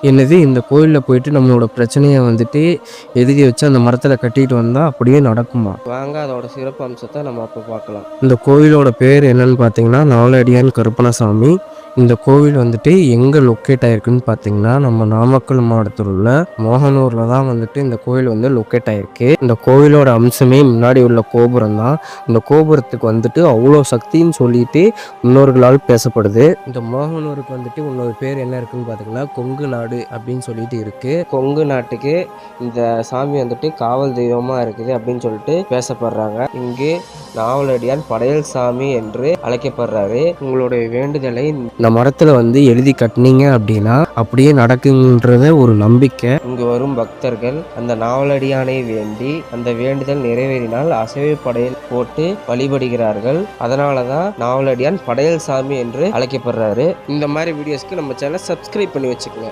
என்னது இந்த கோயிலில் போயிட்டு நம்மளோட பிரச்சனையை வந்துட்டு எழுதி வச்சு அந்த மரத்தில் கட்டிட்டு வந்தால் அப்படியே நடக்குமா? வாங்க அதோட சிறப்பு அம்சத்தை நம்ம அப்போ பார்க்கலாம். இந்த கோவிலோட பேர் என்னன்னு பார்த்தீங்கன்னா நாவலடியான் கருப்பணசாமி. இந்த கோவில் வந்துட்டு எங்கே லொக்கேட் ஆயிருக்குன்னு பார்த்தீங்கன்னா நம்ம நாமக்கல் மாவட்டத்தில் உள்ள மோகனூரில் தான் வந்துட்டு இந்த கோவில் வந்து லொக்கேட் ஆயிருக்கு. இந்த கோவிலோட அம்சமே முன்னாடி உள்ள கோபுரம் தான். இந்த கோபுரத்துக்கு வந்துட்டு அவ்வளோ சக்தின்னு சொல்லிட்டு முன்னோர்களால் பேசப்படுது. இந்த மோகனூருக்கு வந்துட்டு இன்னொரு பேர் என்ன இருக்குன்னு பார்த்தீங்கன்னா கொங்கு நாடு அப்படின்னு சொல்லிட்டு இருக்கு. கொங்கு நாட்டுக்கு இந்த சாமி வந்துட்டு காவல் தெய்வமா இருக்குது அப்படின்னு சொல்லிட்டு பேசப்படுறாங்க. இங்கு நாவலடியான் படையல் சாமி என்று அழைக்கப்படுறாரு. உங்களுடைய வேண்டுதலை இந்த மரத்துல வந்து எழுதி கட்டினீங்க அப்படின்னா அப்படியே நடக்குங்கன்றத ஒரு நம்பிக்கை. இங்கு வரும் பக்தர்கள் அந்த நாவலடியானை வேண்டி அந்த வேண்டுதல் நிறைவேறினால் அசைவ படையல் போட்டு வழிபடுகிறார்கள். அதனாலதான் நாவலடியான் படையல் சாமி என்று அழைக்கப்படுறாரு. இந்த மாதிரி வீடியோஸ்க்கு நம்ம சேனலை சப்ஸ்கிரைப் பண்ணி வச்சுக்கோங்க.